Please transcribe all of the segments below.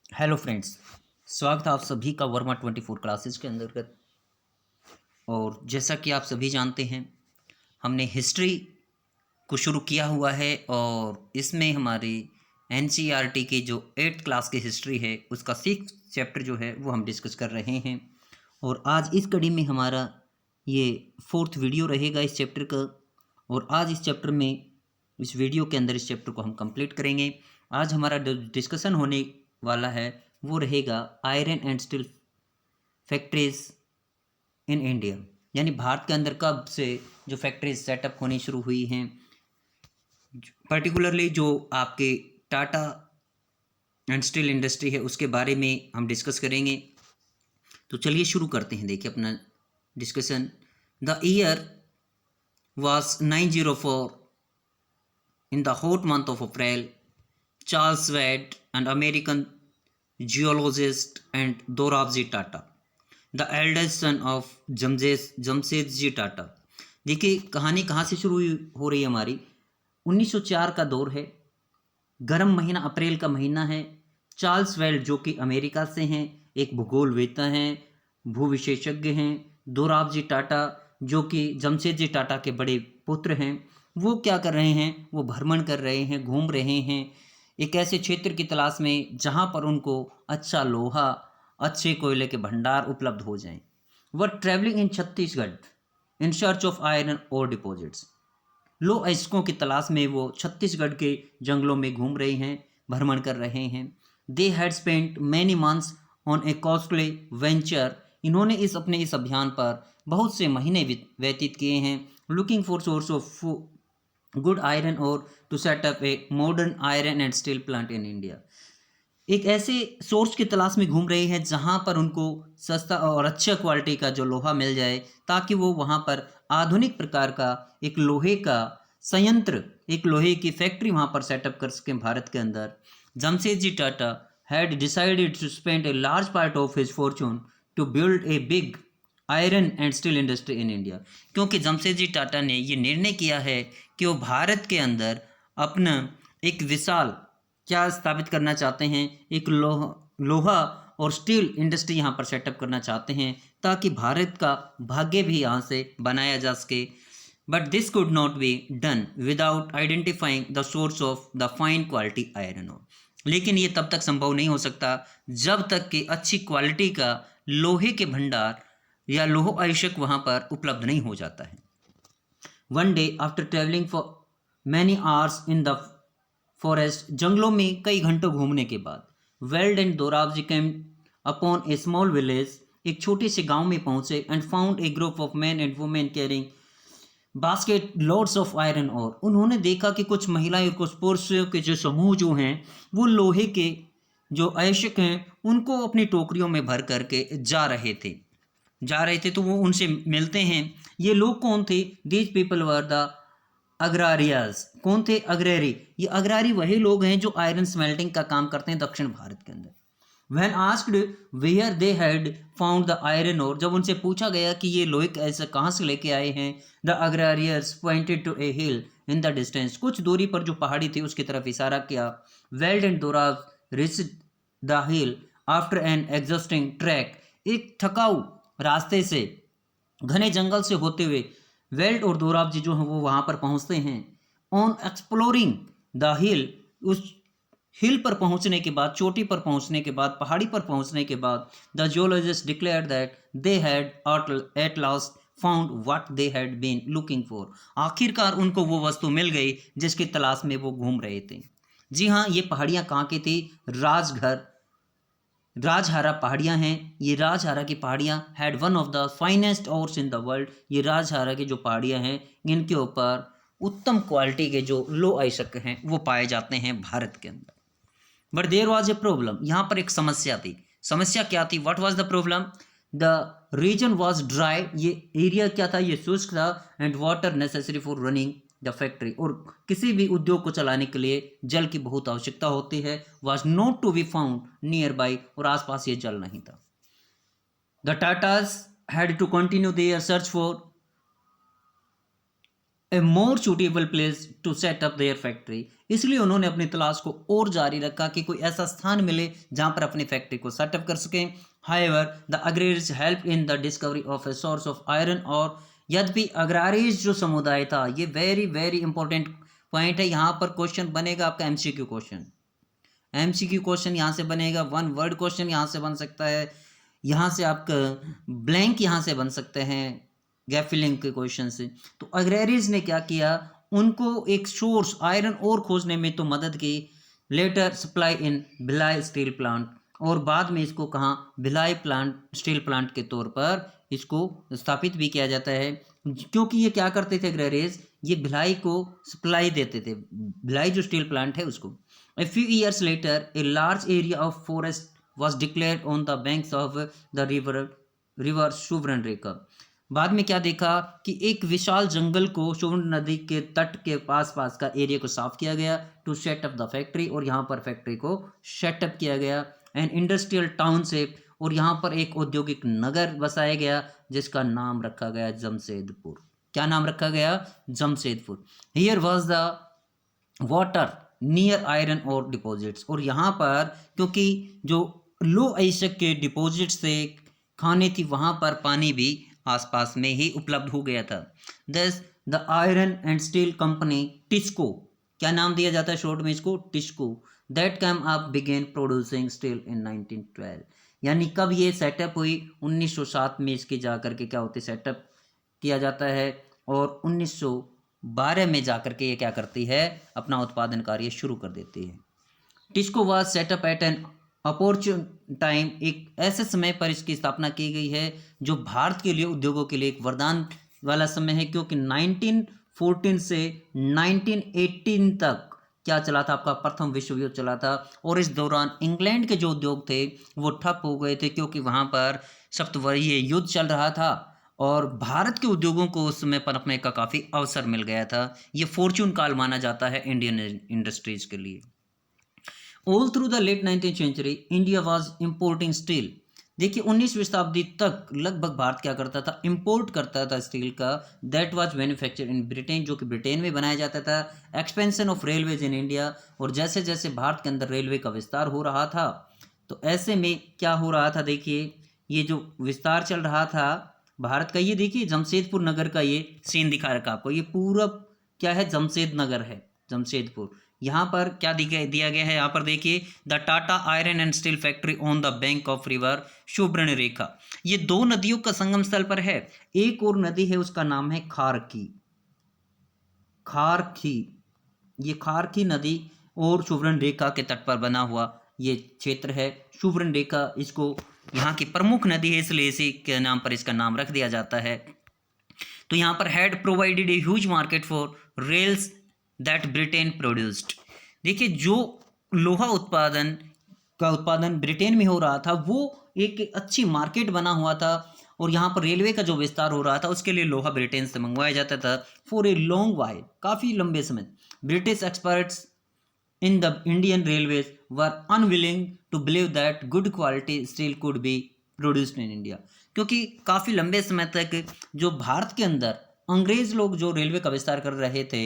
Hello friends. स्वागत है आप सभी का वर्मा 24 क्लासेस के अंतर्गत। और जैसा कि आप सभी जानते हैं, हमने हिस्ट्री को शुरू किया हुआ है और इसमें हमारी एनसीईआरटी की जो 8th क्लास की हिस्ट्री है उसका 6th चैप्टर जो है वो हम डिस्कस कर रहे हैं। और आज इस कड़ी में हमारा ये 4th वीडियो रहेगा इस चैप्टर का। और आज इस चैप्टर में, इस वीडियो के अंदर इस चैप्टर को हम कंप्लीट करेंगे। आज हमारा डिस्कशन होने वाला है वो रहेगा iron and steel factories in India, यानी भारत के अंदर कब से जो फैक्ट्रीज सेटअप होनी शुरू हुई हैं, पर्टिकुलरली जो आपके टाटा एंड स्टील इंडस्ट्री है उसके बारे में हम डिस्कस करेंगे। तो चलिए शुरू करते हैं। देखिए अपना discussion. The year was 904 in the hot month of April. Charles Watt, an American geologist, and Dorabji Tata, the eldest son of Jamsetji Tata. देखिए कहानी कहाँ से शुरू हो रही है हमारी। 1904 का दौर है, गर्म महीना अप्रैल का महीना है। चार्ल्स वेल्ट जो कि अमेरिका से हैं, एक भूगोलवेत्ता हैं, भू विशेषज्ञ हैं। दोराबजी टाटा जो कि जमशेदजी टाटा के बड़े पुत्र हैं, वो क्या कर रहे हैं, वो भ्रमण कर रहे हैं, घूम रहे हैं एक ऐसे क्षेत्र की तलाश में जहाँ पर उनको अच्छा लोहा, अच्छे कोयले के भंडार उपलब्ध हो जाएं। वह travelling in Chhattisgarh in search of iron और डिपॉजिट्स। लो अयस्कों की तलाश में वो छत्तीसगढ़ के जंगलों में घूम रहे हैं, भ्रमण कर रहे हैं। They had spent many months on A costly venture. इन्होंने अपने इस अभियान पर बहुत से महीने व्यतीत किए हैं। Looking for source of good iron और to set up a modern iron and steel plant in India. एक ऐसे सोर्स की तलाश में घूम रहे हैं जहां पर उनको सस्ता और अच्छा क्वालिटी का जो लोहा मिल जाए, ताकि वो वहां पर आधुनिक प्रकार का एक लोहे का संयंत्र, एक लोहे की फैक्ट्री वहां पर सेटअप कर सकें भारत के अंदर। Jamsetji Tata had decided to spend a large part of his fortune to build a big iron and steel industry in India. क्योंकि जमशेदजी टाटा ने ये निर्णय किया है कि वो भारत के अंदर अपना एक विशाल क्या स्थापित करना चाहते हैं, एक लोहा और स्टील इंडस्ट्री यहाँ पर सेटअप करना चाहते हैं, ताकि भारत का भाग्य भी यहाँ से बनाया जा सके। But this could not be done without identifying the source of the fine quality iron ore. लेकिन ये तब तक संभव नहीं हो सकता जब तक कि अच्छी क्वालिटी का लोहे के भंडार या लोह अयस्क वहाँ पर उपलब्ध नहीं हो जाता है। One day after travelling for many hours in the forest, जंगलों में कई घंटों घूमने के बाद, weld and Dorabji came upon A small village, एक छोटे से गांव में पहुंचे, and found a group of man and women carrying basket loads of iron और। उन्होंने देखा कि कुछ महिलाएं और कुछ पुरुषों के जो समूह जो हैं, वो लोहे के जो अयस्क हैं उनको अपनी टोकरियों में भर करके जा रहे थे। तो वो उनसे मिलते हैं। ये लोग कौन थे? These people were the Agarias. कौन थे? अग्ररी। ये अग्रारी वही लोग हैं जो आयरन स्मेल्टिंग का काम करते हैं दक्षिण भारत के अंदर। When asked where they had found the iron ore, जब उनसे पूछा गया कि ये लोहे ऐसा कहाँ से लेके आए हैं, the agrarians pointed to a hill in the distance, कुछ दूरी पर जो पहाड़ी थी उसकी तरफ इशारा किया। Weld and Dorab reached the hill after an exhausting trek, एक थकाऊ रास्ते से, घने जंगल से होते हुए वेल्ट और दोराब जी जो हैं वो वहाँ पर पहुँचते हैं। ऑन एक्सप्लोरिंग द हिल, उस हिल पर पहुंचने के बाद, चोटी पर पहुंचने के बाद, पहाड़ी पर पहुंचने के बाद, the geologist declared that they had at last found what they had been looking for. आखिरकार उनको वो वस्तु मिल गई जिसकी तलाश में वो घूम रहे थे। जी हाँ, ये पहाड़ियाँ कहाँ की थी? राजहारा पहाड़ियाँ हैं। ये राजहारा की पहाड़ियाँ had one of the finest ores in the world. ये राजहारा की जो पहाड़ियाँ हैं, इनके ऊपर उत्तम क्वालिटी के जो लो अयस्क हैं वो पाए जाते हैं भारत के अंदर। But there was a problem, यहाँ पर एक समस्या थी। समस्या क्या थी? What was the problem? The reason was dry, ये एरिया क्या था? ये शुष्क था। And water necessary for running the factory, और किसी भी उद्योग को चलाने के लिए जल की बहुत आवश्यकता होती है। Was not to be found nearby, और आसपास ये जल नहीं था। The Tatas had to continue their search for a more suitable place to set up their factory, इसलिए उन्होंने अपनी तलाश को और जारी रखा कि कोई ऐसा स्थान मिले जहां पर अपनी फैक्ट्री को सेटअप कर सकें। However the Agarias help in the discovery of a source of iron और, यद्यपि अग्रारीज जो समुदाय था, ये वेरी वेरी इंपॉर्टेंट पॉइंट है। यहाँ पर क्वेश्चन बनेगा आपका एमसीक्यू क्वेश्चन, एमसीक्यू क्वेश्चन यहाँ से बनेगा, वन वर्ड क्वेश्चन यहाँ से बन सकता है, यहाँ से आपका ब्लैंक यहाँ से बन सकते हैं गैप फिलिंग के क्वेश्चन से। तो अग्रेरीज ने क्या किया, उनको एक सोर्स आयरन और खोजने में तो मदद की। Later supply in Bhilai steel plant, और बाद में इसको कहाँ भिलाई प्लांट स्टील प्लांट के तौर पर इसको स्थापित भी किया जाता है, क्योंकि ये क्या करते थे अग्रेरीज, ये भिलाई को सप्लाई देते थे, भिलाई जो स्टील प्लांट है उसको। A few years later, a large area of forest was declared on the banks of the river सुवर्ण रेखा। बाद में क्या देखा कि एक विशाल जंगल को सुवर्ण नदी के तट के पास का एरिया को साफ किया गया to set up the factory, और यहाँ पर फैक्ट्री को सेटअप किया गया। एंड इंडस्ट्रियल टाउनशिप, और यहाँ पर एक औद्योगिक नगर बसाया गया जिसका नाम रखा गया जमशेदपुर। क्या नाम रखा गया, Jamshedpur. Here was the water near iron और डिपॉजिट्स, और यहाँ पर क्योंकि जो लो आइसक के डिपॉजिट्स थे, खाने थी, वहाँ पर पानी भी आसपास में ही उपलब्ध हो गया था। Thus the iron and steel company TISCO, क्या नाम दिया जाता है शॉर्ट में इसको, TISCO, that came up began producing steel in 1912। यानी कब ये सेटअप हुई, 1907 में इसकी जा करके क्या होती सेटअप किया जाता है, और 1912 में जाकर के ये क्या करती है, अपना उत्पादन कार्य शुरू कर देती है। TISCO was set up at an opportune time, एक ऐसे समय पर इसकी स्थापना की गई है जो भारत के लिए उद्योगों के लिए एक वरदान वाला समय है, क्योंकि 1914 से 1918 तक क्या चला था, आपका प्रथम विश्व युद्ध चला था, और इस दौरान इंग्लैंड के जो उद्योग थे वो ठप हो गए थे, क्योंकि वहाँ पर सप्तवर्षीय युद्ध चल रहा था और भारत के उद्योगों को उस समय पनपने का काफ़ी अवसर मिल गया था। ये फॉर्चून काल माना जाता है इंडियन इंडस्ट्रीज के लिए। All through the late 19th century India was importing steel. देखिए 19वीं शताब्दी तक लगभग भारत क्या करता था, इंपोर्ट करता था स्टील का। That was manufacture in Britain, जो कि ब्रिटेन में बनाया जाता था। Expansion of railways in India, और जैसे जैसे भारत के अंदर रेलवे का विस्तार हो रहा था, तो ऐसे में क्या हो रहा था, देखिए ये जो विस्तार चल रहा था भारत का, ये देखिए जमशेदपुर नगर का ये सीन दिखा रखा आपको, ये पूरा क्या है, जमशेद नगर है, जमशेदपुर। यहाँ पर क्या दिया गया है, यहाँ पर देखिए the Tata iron and steel factory on the bank of river सुवर्ण रेखा। ये दो नदियों का संगम स्थल पर है। एक और नदी है उसका नाम है खारकी, खारखी, ये खारखी नदी और सुवर्ण रेखा के तट पर बना हुआ ये क्षेत्र है सुवर्ण रेखा। इसको यहाँ की प्रमुख नदी है, इसलिए इसी के नाम पर इसका नाम रख दिया जाता है। तो यहाँ पर had provided a huge market for rails that Britain produced. देखिए जो लोहा उत्पादन ब्रिटेन में हो रहा था, वो एक अच्छी मार्केट बना हुआ था, और यहाँ पर रेलवे का जो विस्तार हो रहा था उसके लिए लोहा ब्रिटेन से मंगवाया जाता था फॉर ए लॉन्ग वाइल, काफ़ी लंबे समय। British experts in the Indian railways were unwilling to believe that good quality steel could be produced in India, क्योंकि काफ़ी लंबे समय तक जो भारत के अंदर अंग्रेज लोग जो रेलवे का विस्तार कर रहे थे,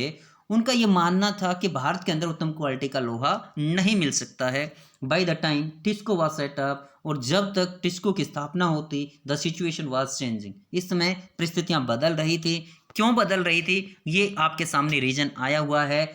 उनका ये मानना था कि भारत के अंदर उत्तम क्वालिटी का लोहा नहीं मिल सकता है। By the time TISCO was setup, और जब तक टिस्को की स्थापना होती, द सिचुएशन वाज चेंजिंग, इस समय परिस्थितियाँ बदल रही थी। क्यों बदल रही थी, ये आपके सामने रीजन आया हुआ है।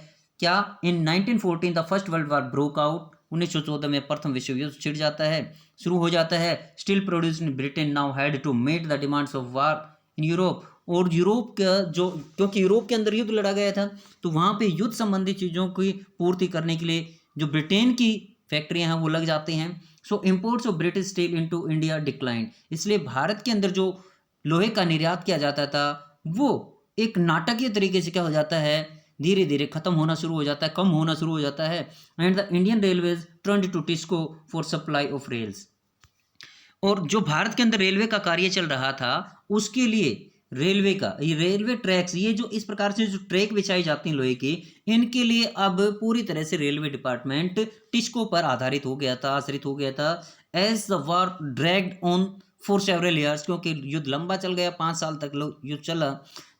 क्या इन 1914 the first world war broke out, 1914 में प्रथम विश्व युद्ध छिड़ जाता है, शुरू हो जाता है। Steel produced in Britain now had to meet the demands of war in Europe, और यूरोप का जो, क्योंकि यूरोप के अंदर युद्ध लड़ा गया था, तो वहाँ पे युद्ध संबंधी चीज़ों की पूर्ति करने के लिए जो ब्रिटेन की फैक्ट्रियाँ हैं वो लग जाती हैं। So imports of British steel into India decline, इसलिए भारत के अंदर जो लोहे का निर्यात किया जाता था वो एक नाटकीय तरीके से क्या हो जाता है, धीरे धीरे खत्म होना शुरू हो जाता है, कम होना शुरू हो जाता है। And the Indian railways turned to TISCO for supply of rails, और जो भारत के अंदर रेलवे का कार्य चल रहा था उसके लिए रेलवे का ये रेलवे ट्रैक्स, ये जो इस प्रकार से जो ट्रैक बिछाई जाती हैं लोहे की, इनके लिए अब पूरी तरह से रेलवे डिपार्टमेंट टिस्को पर आधारित हो गया था, आश्रित हो गया था। As the war dragged on for several years, क्योंकि युद्ध लंबा चल गया, 5 साल तक युद्ध चला,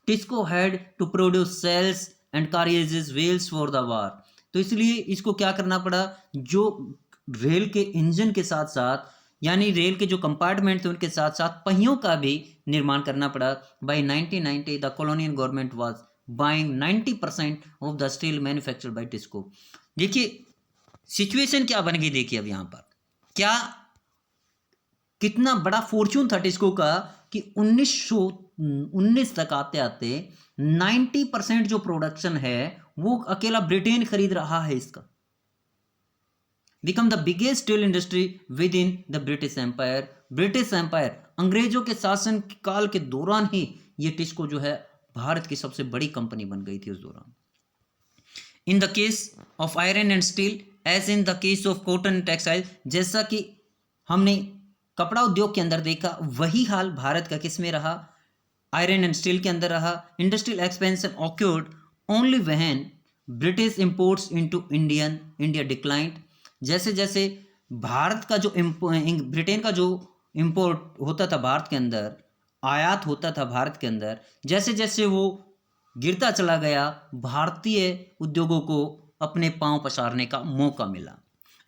TISCO had to produce shells and carriages wheels for the war. तो इसलिए इसको क्या करना पड़ा, जो रेल के इंजन के साथ साथ यानी रेल के जो कंपार्टमेंट थे उनके साथ साथ पहियों का भी निर्माण करना पड़ा। By 1990 the colonial government was buying 90% of the steel manufactured by TISCO. देखिए सिचुएशन क्या बन गई, देखिए अब यहाँ पर क्या कितना बड़ा फॉर्चून था टिस्को का कि 1919 तक आते आते 90% जो प्रोडक्शन है वो अकेला ब्रिटेन खरीद रहा है। इसका become the biggest steel industry within the British Empire. British Empire अंग्रेजों के शासन काल के दौरान ही ये टिस्को जो है भारत की सबसे बड़ी कंपनी बन गई थी उस दौरान। In the case of iron and steel as in the case of cotton textile, जैसा कि हमने कपड़ा उद्योग के अंदर देखा वही हाल भारत का किस में रहा, आयरन एंड स्टील के अंदर रहा। Industrial expansion occurred only when British imports into India declined. जैसे जैसे भारत का जो ब्रिटेन का जो इंपोर्ट होता था भारत के अंदर, आयात होता था भारत के अंदर, जैसे जैसे वो गिरता चला गया भारतीय उद्योगों को अपने पांव पसारने का मौका मिला।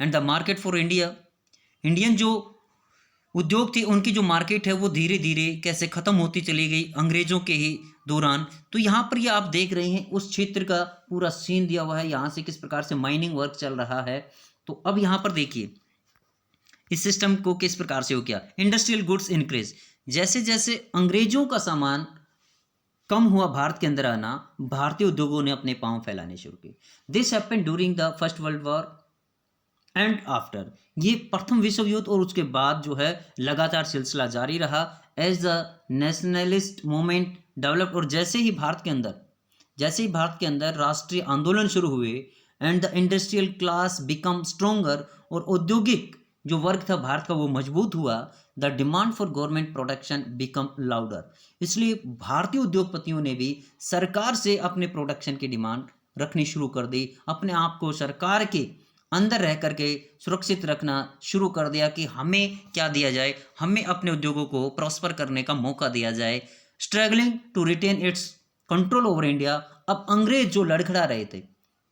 And the market for Indian जो उद्योग थे उनकी जो मार्केट है वो धीरे धीरे कैसे ख़त्म होती चली गई अंग्रेज़ों के ही दौरान। तो यहाँ पर ये आप देख रहे हैं उस क्षेत्र का पूरा सीन दिया हुआ है, यहाँ से किस प्रकार से माइनिंग वर्क चल रहा है। तो अब यहाँ पर देखिए इस सिस्टम को किस प्रकार से हो गया। इंडस्ट्रियल गुड्स इंक्रीज, जैसे जैसे अंग्रेजों का सामान कम हुआ भारत के अंदर आना, भारतीय उद्योगों ने अपने पांव फैलाने शुरू किए। This happened during the first world war and after. ये प्रथम विश्व युद्ध और उसके बाद जो है लगातार सिलसिला जारी रहा। As the nationalist movement develop, और जैसे ही भारत के अंदर राष्ट्रीय आंदोलन शुरू हुए and the industrial class become stronger, और औद्योगिक जो वर्ग था भारत का वो मजबूत हुआ। The demand for government production become louder. इसलिए भारतीय उद्योगपतियों ने भी सरकार से अपने प्रोडक्शन की डिमांड रखनी शुरू कर दी, अपने आप को सरकार के अंदर रह करके सुरक्षित रखना शुरू कर दिया कि हमें क्या दिया जाए, हमें अपने उद्योगों को प्रॉस्पर करने का मौका दिया जाए। Struggling to retain its control over India. अब अंग्रेज जो लड़खड़ा रहे थे,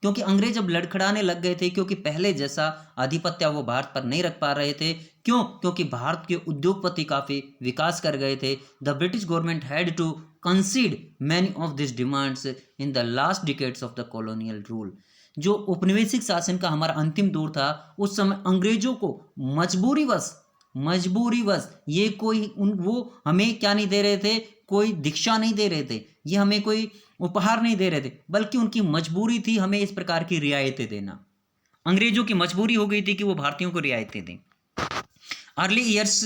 क्योंकि अंग्रेज अब लड़खड़ाने लग गए थे, क्योंकि पहले जैसा आधिपत्य वो भारत पर नहीं रख पा रहे थे। क्यों? क्योंकि भारत के उद्योगपति काफ़ी विकास कर गए थे। The British government had to concede many of this demands in the last decades of the colonial rule. जो औपनिवेशिक शासन का हमारा अंतिम दौर था उस समय अंग्रेजों को मजबूरीवश ये कोई वो हमें क्या नहीं दे रहे थे, कोई दीक्षा नहीं दे रहे थे, ये हमें कोई उपहार नहीं दे रहे थे, बल्कि उनकी मजबूरी थी हमें इस प्रकार की रियायतें देना। अंग्रेजों की मजबूरी हो गई थी कि वो भारतीयों को रियायतें दें। Early years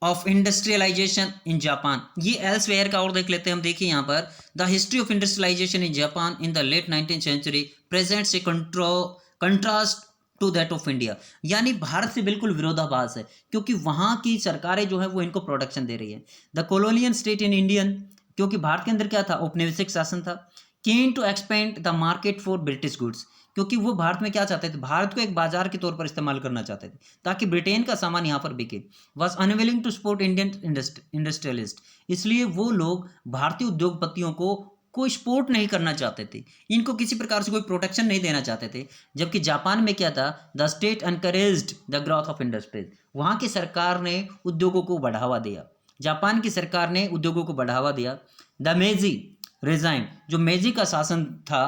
of industrialization in Japan, ये एल्सवेयर का और देख लेते हैं हम। देखिए यहाँ पर the history of industrialization in Japan in the late 19th century presents a contrast to that of India. यानी भारत से बिल्कुल विरोधाभास है, क्योंकि वहाँ की सरकारें जो है वो इनको प्रोडक्शन दे रही है। The colonial state in Indian, क्योंकि भारत के अंदर क्या था, औपनिवेशिक शासन था। Keen to expand the market for British goods, क्योंकि वो भारत में क्या चाहते थे, भारत को एक बाजार के तौर पर इस्तेमाल करना चाहते थे ताकि ब्रिटेन का सामान यहाँ पर बिके। Was unwilling to support Indian industrialist, इसलिए वो लोग भारतीय उद्योगपतियों को कोई सपोर्ट नहीं करना चाहते थे, इनको किसी प्रकार से कोई प्रोटेक्शन नहीं देना चाहते थे। जबकि जापान में क्या था, the state encouraged the growth of industries, वहाँ की सरकार ने उद्योगों को बढ़ावा दिया, जापान की सरकार ने उद्योगों को बढ़ावा दिया। द मेजी रिजाइम, जो मेजी का शासन था,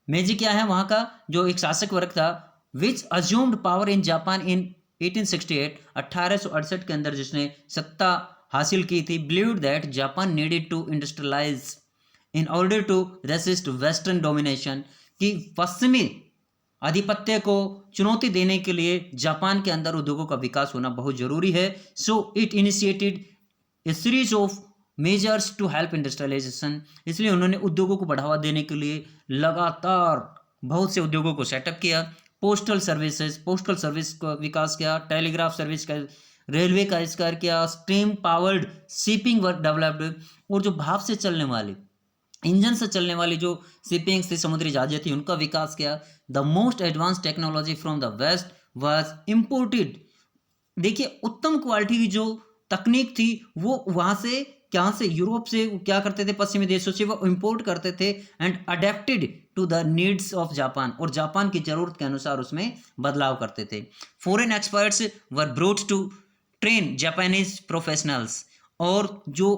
मेजी क्या है, वहाँ का जो एक शासक वर्ग था, which assumed power in Japan in 1868, 1868 के अंदर जिसने सत्ता हासिल की थी, believed that Japan needed to industrialize in order to resist western domination, कि पश्चिमी आधिपत्य को चुनौती देने के लिए जापान के अंदर उद्योगों का विकास होना बहुत जरूरी है। So it initiated a series of measures to help industrialization, इसलिए उन्होंने उद्योगों को बढ़ावा देने के लिए लगातार बहुत से उद्योगों को सेटअप किया। पोस्टल सर्विस का विकास किया, टेलीग्राफ सर्विस का, रेलवे का आविष्कार किया, steam powered shipping work developed, और जो भाप से चलने वाली इंजन से चलने वाली जो शिपिंग थी, समुद्री जहाजें थी, उनका विकास किया। The most advance technology from the west was imported, देखिए उत्तम क्वालिटी की जो तकनीक थी वो वहाँ से क्या से, यूरोप से वो क्या करते थे, पश्चिमी देशों से वो इंपोर्ट करते थे and adapted to the needs of Japan, और जापान की जरूरत के अनुसार उसमें बदलाव करते थे। Foreign experts were brought to train Japanese professionals, और जो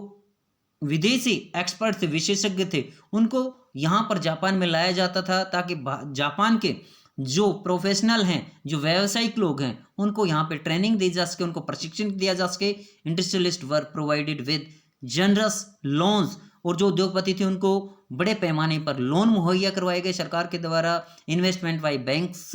विदेशी एक्सपर्ट थे, विशेषज्ञ थे, उनको यहाँ पर जापान में लाया जाता था ताकि जापान के जो प्रोफेशनल हैं, जो व्यावसायिक लोग हैं, उनको यहाँ पे ट्रेनिंग दी जा सके, उनको प्रशिक्षण दिया जा सके। Industrialist were provided with generous loans, और जो उद्योगपति थे उनको बड़े पैमाने पर लोन मुहैया करवाए गए सरकार के द्वारा। इन्वेस्टमेंट बाय बैंक्स,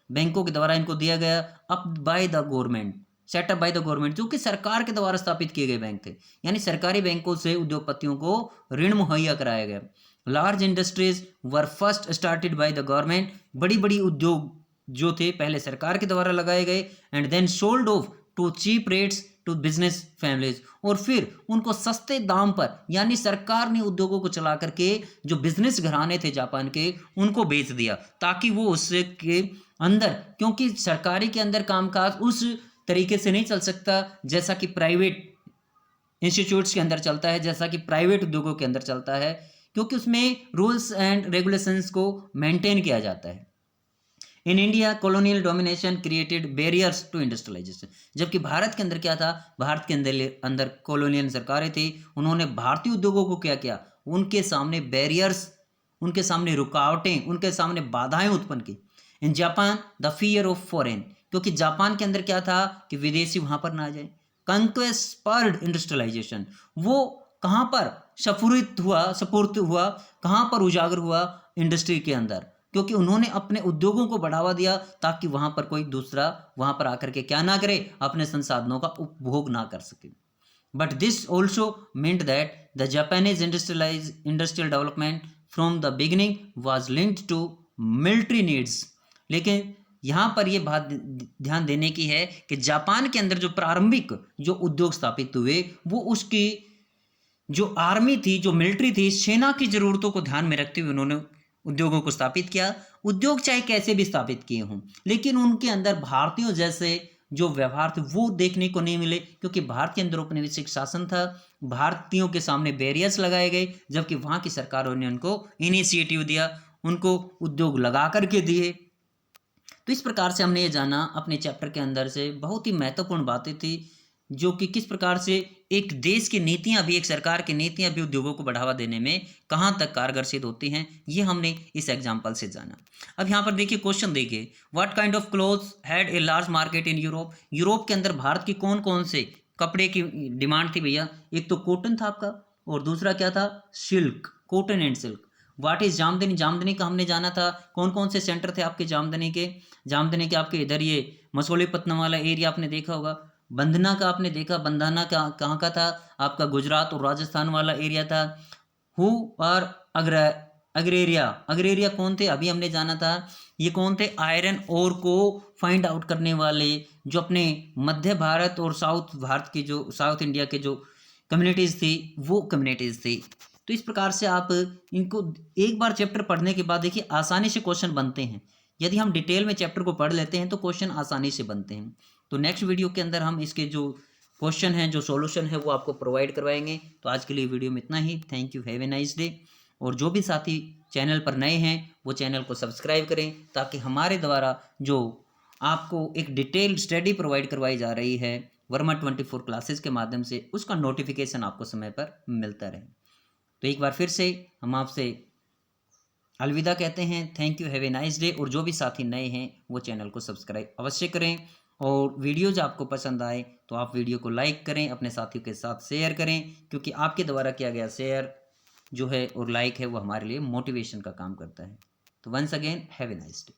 बैंकों के द्वारा इनको दिया गया। Up by the government, setup by the government, जो कि सरकार के द्वारा स्थापित किए गए बैंक थे, यानी सरकारी बैंकों से उद्योगपतियों को ऋण मुहैया कराया गया। Large industries were first started by the government, बड़ी बड़ी उद्योग जो थे पहले सरकार के द्वारा लगाए गए, and then sold off to cheap rates to business families, और फिर उनको सस्ते दाम पर, यानी सरकार ने उद्योगों को चला करके जो बिजनेस घराने थे जापान के, उनको बेच दिया, ताकि वो उसके अंदर, क्योंकि सरकारी के अंदर कामकाज उस तरीके से नहीं चल सकता जैसा कि प्राइवेट इंस्टीट्यूट्स के अंदर चलता है, जैसा कि प्राइवेट उद्योगों के अंदर चलता है, क्योंकि उसमें रूल्स एंड रेगुलेशंस को मेंटेन किया जाता है। In India colonial domination created barriers to industrialization, जबकि भारत के अंदर क्या था, भारत के अंदर कॉलोनियल सरकारें थी, उन्होंने भारतीय उद्योगों को क्या किया, उनके सामने बैरियर्स, उनके सामने रुकावटें, उनके सामने बाधाएं उत्पन्न की। In Japan the fear of foreign, क्योंकि जापान के अंदर क्या था कि विदेशी वहां पर ना आ जाए। कंक्वेस्ट स्पर्ड इंडस्ट्रियलाइजेशन, वो कहाँ पर सपुर्द हुआ, कहाँ पर उजागर हुआ, इंडस्ट्री के अंदर, क्योंकि उन्होंने अपने उद्योगों को बढ़ावा दिया ताकि वहां पर कोई दूसरा वहां पर आकर के क्या ना करे, अपने संसाधनों का उपभोग ना कर सके। But this also meant that the Japanese industrial development from the beginning was linked to military needs, लेकिन यहाँ पर यह बात ध्यान देने की है कि जापान के अंदर जो प्रारंभिक जो उद्योग स्थापित हुए, वो उसकी जो आर्मी थी, जो मिलिट्री थी, सेना की जरूरतों को ध्यान में रखते हुए उन्होंने उद्योगों को स्थापित किया। उद्योग चाहे कैसे भी स्थापित किए हों, लेकिन उनके अंदर भारतीयों जैसे जो व्यवहार थे वो देखने को नहीं मिले, क्योंकि भारत के अंदर औपनिवेशिक शासन था, भारतीयों के सामने बैरियर्स लगाए गए, जबकि वहाँ की सरकारों ने उनको इनिशिएटिव दिया, उनको उद्योग लगा करके दिए। तो इस प्रकार से हमने ये जाना अपने चैप्टर के अंदर से, बहुत ही महत्वपूर्ण बातें थी, जो कि किस प्रकार से एक देश की नीतियां भी, एक सरकार की नीतियां भी उद्योगों को बढ़ावा देने में कहाँ तक कारगर सिद्ध होती हैं, ये हमने इस एग्जाम्पल से जाना। अब यहाँ पर देखिए क्वेश्चन देखिए, what kind of clothes had a large market in Europe, Europe के अंदर भारत की कौन कौन से कपड़े की डिमांड थी भैया, एक तो कॉटन था आपका, और दूसरा क्या था, silk, cotton and silk. What is Jamdani, Jamdani का हमने जाना था, कौन कौन से सेंटर थे आपके जामदनी के आपके इधर ये मसोलीपट्टनम वाला एरिया आपने देखा होगा, बंधना का आपने देखा, बंधाना का कहाँ का था आपका, गुजरात और राजस्थान वाला एरिया था। हु और अग्रेरिया कौन थे, अभी हमने जाना था, ये कौन थे, आयरन ओर को फाइंड आउट करने वाले, जो अपने मध्य भारत और साउथ भारत की जो साउथ इंडिया के जो कम्युनिटीज़ थी, वो कम्युनिटीज़ थी। तो इस प्रकार से आप इनको एक बार चैप्टर पढ़ने के बाद देखिए आसानी से क्वेश्चन बनते हैं, यदि हम डिटेल में चैप्टर को पढ़ लेते हैं तो क्वेश्चन आसानी से बनते हैं। तो नेक्स्ट वीडियो के अंदर हम इसके जो क्वेश्चन हैं, जो सॉल्यूशन है, वो आपको प्रोवाइड करवाएंगे। तो आज के लिए वीडियो में इतना ही। Thank you, have a nice day. और जो भी साथी चैनल पर नए हैं वो चैनल को सब्सक्राइब करें, ताकि हमारे द्वारा जो आपको एक डिटेल स्टडी प्रोवाइड करवाई जा रही है वर्मा 24 क्लासेस के माध्यम से, उसका नोटिफिकेशन आपको समय पर मिलता रहे। तो एक बार फिर से हम आपसे अलविदा कहते हैं। Thank you, have a nice day. और जो भी साथी नए हैं वो चैनल को सब्सक्राइब अवश्य करें, और वीडियोज आपको पसंद आए तो आप वीडियो को लाइक करें, अपने साथियों के साथ शेयर करें, क्योंकि आपके द्वारा किया गया शेयर जो है और लाइक है वो हमारे लिए मोटिवेशन का काम करता है। तो once again have a nice day.